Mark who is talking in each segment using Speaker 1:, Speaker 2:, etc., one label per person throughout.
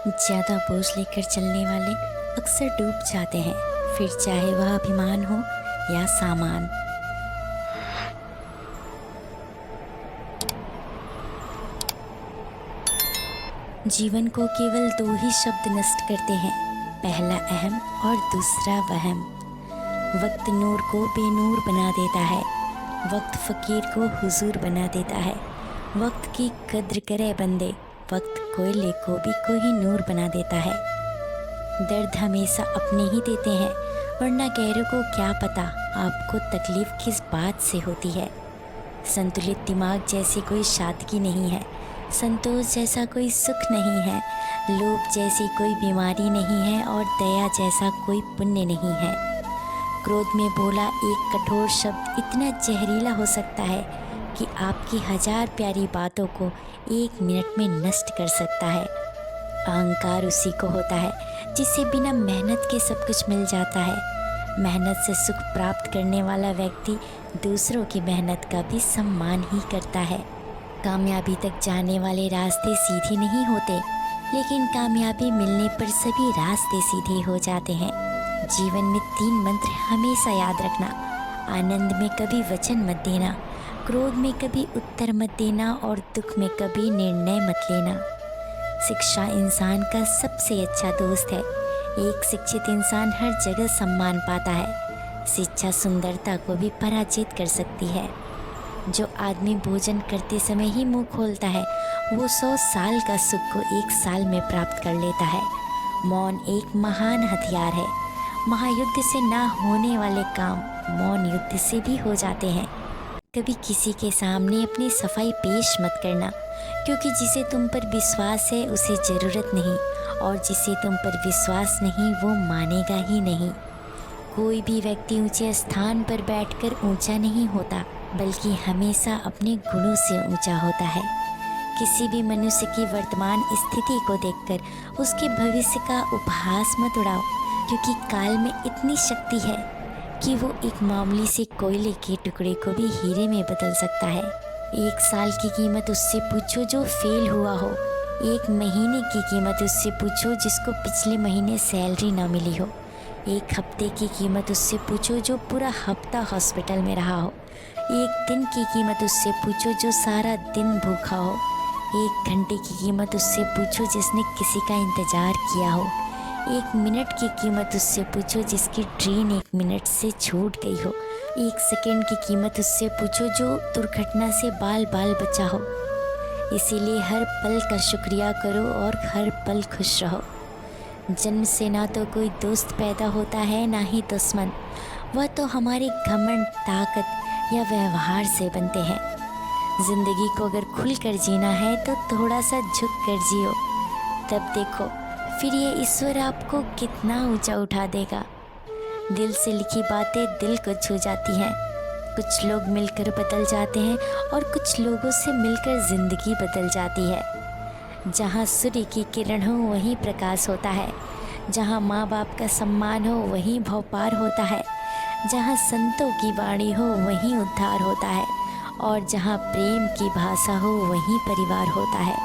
Speaker 1: ज़्यादा बोझ लेकर चलने वाले अक्सर डूब जाते हैं, फिर चाहे वह अभिमान हो या सामान। जीवन को केवल दो ही शब्द नष्ट करते हैं, पहला अहम और दूसरा वहम। वक्त नूर को बेनूर बना देता है, वक्त फ़कीर को हुजूर बना देता है। वक्त की कद्र करे बंदे, वक्त कोयले को भी कोई नूर बना देता है। दर्द हमेशा अपने ही देते हैं, वरना गैरों को क्या पता आपको तकलीफ़ किस बात से होती है। संतुलित दिमाग जैसी कोई सादगी नहीं है, संतोष जैसा कोई सुख नहीं है, लोभ जैसी कोई बीमारी नहीं है और दया जैसा कोई पुण्य नहीं है। क्रोध में बोला एक कठोर शब्द इतना जहरीला हो सकता है कि आपकी 1000 प्यारी बातों को 1 मिनट में नष्ट कर सकता है। अहंकार उसी को होता है जिसे बिना मेहनत के सब कुछ मिल जाता है। मेहनत से सुख प्राप्त करने वाला व्यक्ति दूसरों की मेहनत का भी सम्मान ही करता है। कामयाबी तक जाने वाले रास्ते सीधे नहीं होते, लेकिन कामयाबी मिलने पर सभी रास्ते सीधे हो जाते हैं। जीवन में 3 मंत्र हमेशा याद रखना। आनंद में कभी वचन मत देना, क्रोध में कभी उत्तर मत देना और दुख में कभी निर्णय मत लेना। शिक्षा इंसान का सबसे अच्छा दोस्त है। एक शिक्षित इंसान हर जगह सम्मान पाता है। शिक्षा सुंदरता को भी पराजित कर सकती है। जो आदमी भोजन करते समय ही मुंह खोलता है, वो 100 साल का सुख को 1 साल में प्राप्त कर लेता है। मौन एक महान हथियार है। महायुद्ध से ना होने वाले काम मौन युद्ध से भी हो जाते हैं। कभी किसी के सामने अपनी सफाई पेश मत करना, क्योंकि जिसे तुम पर विश्वास है उसे ज़रूरत नहीं, और जिसे तुम पर विश्वास नहीं वो मानेगा ही नहीं। कोई भी व्यक्ति ऊंचे स्थान पर बैठकर ऊंचा नहीं होता, बल्कि हमेशा अपने गुणों से ऊंचा होता है। किसी भी मनुष्य की वर्तमान स्थिति को देखकर उसके भविष्य का उपहास मत उड़ाओ, क्योंकि काल में इतनी शक्ति है कि वो एक मामूली से कोयले के टुकड़े को भी हीरे में बदल सकता है। 1 साल की कीमत उससे पूछो जो फेल हुआ हो। 1 महीने की कीमत उससे पूछो जिसको पिछले महीने सैलरी ना मिली हो। 1 हफ्ते की कीमत उससे पूछो जो पूरा हफ्ता हॉस्पिटल में रहा हो। 1 दिन की कीमत उससे पूछो जो सारा दिन भूखा हो। 1 घंटे की कीमत उससे पूछो जिसने किसी का इंतज़ार किया हो। 1 मिनट की कीमत उससे पूछो जिसकी ट्रेन 1 मिनट से छूट गई हो। 1 सेकंड की कीमत उससे पूछो जो दुर्घटना से बाल बाल बचा हो। इसीलिए हर पल का शुक्रिया करो और हर पल खुश रहो। जन्म से ना तो कोई दोस्त पैदा होता है, ना ही दुश्मन। वह तो हमारे घमंड, ताकत या व्यवहार से बनते हैं। ज़िंदगी को अगर खुल कर जीना है तो थोड़ा सा झुक कर जियो, तब देखो फिर ये ईश्वर आपको कितना ऊंचा उठा देगा। दिल से लिखी बातें दिल को छू जाती हैं। कुछ लोग मिलकर बदल जाते हैं और कुछ लोगों से मिलकर ज़िंदगी बदल जाती है। जहाँ सूर्य की किरण हो वहीं प्रकाश होता है, जहाँ माँ बाप का सम्मान हो वहीं भवपार होता है, जहाँ संतों की वाणी हो वहीं उद्धार होता है, और जहाँ प्रेम की भाषा हो वहीं परिवार होता है।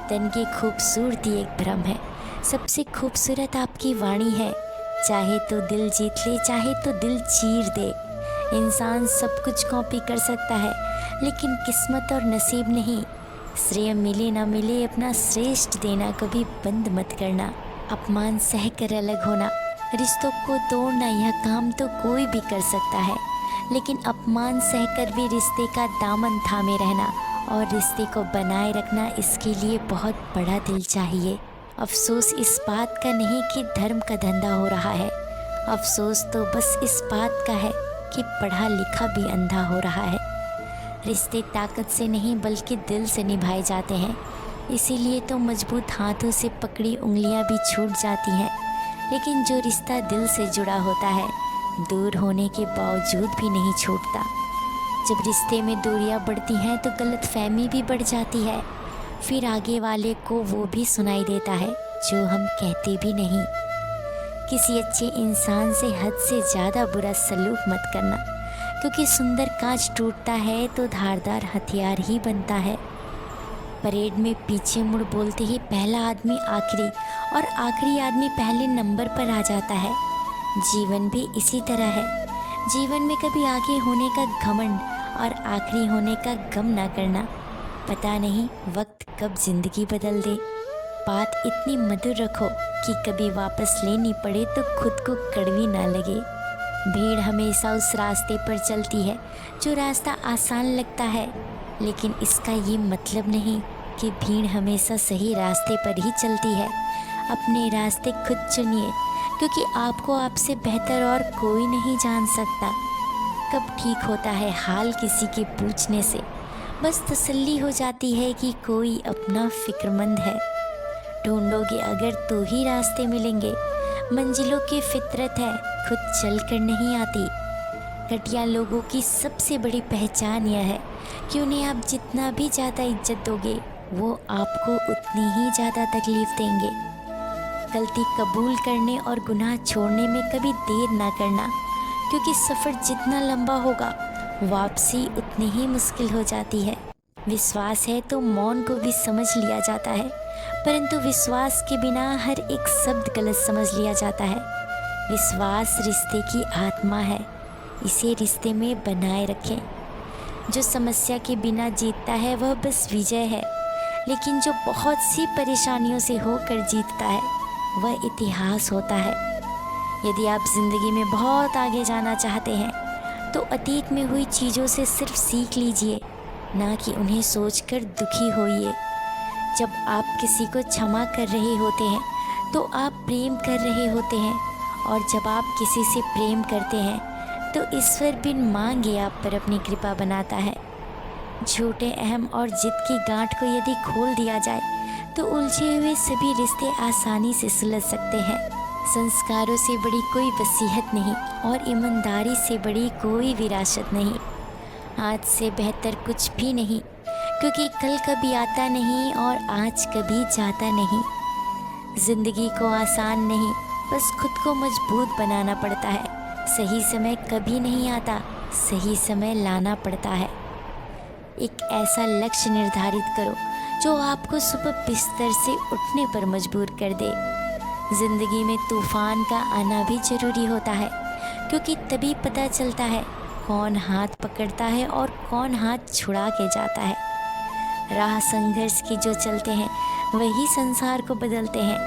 Speaker 1: तन की खूबसूरती एक भ्रम है, सबसे खूबसूरत आपकी वाणी है। चाहे तो दिल जीत ले, चाहे तो दिल चीर दे। इंसान सब कुछ कॉपी कर सकता है, लेकिन किस्मत और नसीब नहीं। श्रेय मिले ना मिले, अपना श्रेष्ठ देना कभी बंद मत करना। अपमान सह कर अलग होना, रिश्तों को तोड़ना, यह काम तो कोई भी कर सकता है, लेकिन अपमान सहकर भी रिश्ते का दामन थामे रहना और रिश्ते को बनाए रखना, इसके लिए बहुत बड़ा दिल चाहिए। अफसोस इस बात का नहीं कि धर्म का धंधा हो रहा है, अफसोस तो बस इस बात का है कि पढ़ा लिखा भी अंधा हो रहा है। रिश्ते ताकत से नहीं बल्कि दिल से निभाए जाते हैं, इसीलिए तो मजबूत हाथों से पकड़ी उंगलियां भी छूट जाती हैं, लेकिन जो रिश्ता दिल से जुड़ा होता है दूर होने के बावजूद भी नहीं छूटता। जब रिश्ते में दूरियां बढ़ती हैं तो गलतफहमी भी बढ़ जाती है, फिर आगे वाले को वो भी सुनाई देता है जो हम कहते भी नहीं। किसी अच्छे इंसान से हद से ज़्यादा बुरा सलूक मत करना, क्योंकि सुंदर कांच टूटता है तो धारदार हथियार ही बनता है। परेड में पीछे मुड़ बोलते ही पहला आदमी आखिरी और आखिरी आदमी पहले नंबर पर आ जाता है। जीवन भी इसी तरह है। जीवन में कभी आगे होने का घमंड और आखिरी होने का गम ना करना। पता नहीं वक्त कब जिंदगी बदल दे। बात इतनी मधुर रखो कि कभी वापस लेनी पड़े तो खुद को कड़वी ना लगे। भीड़ हमेशा उस रास्ते पर चलती है जो रास्ता आसान लगता है, लेकिन इसका ये मतलब नहीं कि भीड़ हमेशा सही रास्ते पर ही चलती है। अपने रास्ते खुद चुनिए, क्योंकि आपको आपसे बेहतर और कोई नहीं जान सकता। कब ठीक होता है हाल किसी के पूछने से, बस तसल्ली हो जाती है कि कोई अपना फिक्रमंद है। ढूंढोगे अगर तो ही रास्ते मिलेंगे। मंजिलों की फितरत है, खुद चल कर नहीं आती। घटिया लोगों की सबसे बड़ी पहचान यह है कि उन्हें आप जितना भी ज़्यादा इज्जत दोगे वो आपको उतनी ही ज़्यादा तकलीफ़ देंगे। गलती कबूल करने और गुनाह छोड़ने में कभी देर ना करना, क्योंकि सफ़र जितना लंबा होगा वापसी उतनी ही मुश्किल हो जाती है। विश्वास है तो मौन को भी समझ लिया जाता है, परंतु विश्वास के बिना हर एक शब्द गलत समझ लिया जाता है। विश्वास रिश्ते की आत्मा है, इसे रिश्ते में बनाए रखें। जो समस्या के बिना जीतता है वह बस विजय है, लेकिन जो बहुत सी परेशानियों से होकर जीतता है वह इतिहास होता है। यदि आप ज़िंदगी में बहुत आगे जाना चाहते हैं तो अतीत में हुई चीज़ों से सिर्फ सीख लीजिए, ना कि उन्हें सोचकर दुखी होइए। जब आप किसी को क्षमा कर रहे होते हैं तो आप प्रेम कर रहे होते हैं, और जब आप किसी से प्रेम करते हैं तो ईश्वर बिन मांगे आप पर अपनी कृपा बनाता है। झूठे अहम और जिद की गांठ को यदि खोल दिया जाए तो उलझे हुए सभी रिश्ते आसानी से सुलझ सकते हैं। संस्कारों से बड़ी कोई वसीयत नहीं और ईमानदारी से बड़ी कोई विरासत नहीं। आज से बेहतर कुछ भी नहीं, क्योंकि कल कभी आता नहीं और आज कभी जाता नहीं। ज़िंदगी को आसान नहीं, बस खुद को मजबूत बनाना पड़ता है। सही समय कभी नहीं आता, सही समय लाना पड़ता है। एक ऐसा लक्ष्य निर्धारित करो जो आपको सुबह बिस्तर से उठने पर मजबूर कर दे। ज़िंदगी में तूफ़ान का आना भी ज़रूरी होता है, क्योंकि तभी पता चलता है कौन हाथ पकड़ता है और कौन हाथ छुड़ा के जाता है। राह संघर्ष की जो चलते हैं वही संसार को बदलते हैं।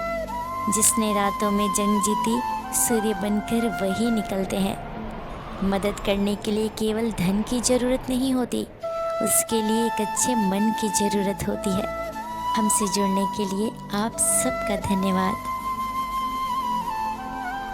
Speaker 1: जिसने रातों में जंग जीती सूर्य बनकर वही निकलते हैं। मदद करने के लिए केवल धन की ज़रूरत नहीं होती, उसके लिए एक अच्छे मन की ज़रूरत होती है। हमसे जुड़ने के लिए आप सबका धन्यवाद।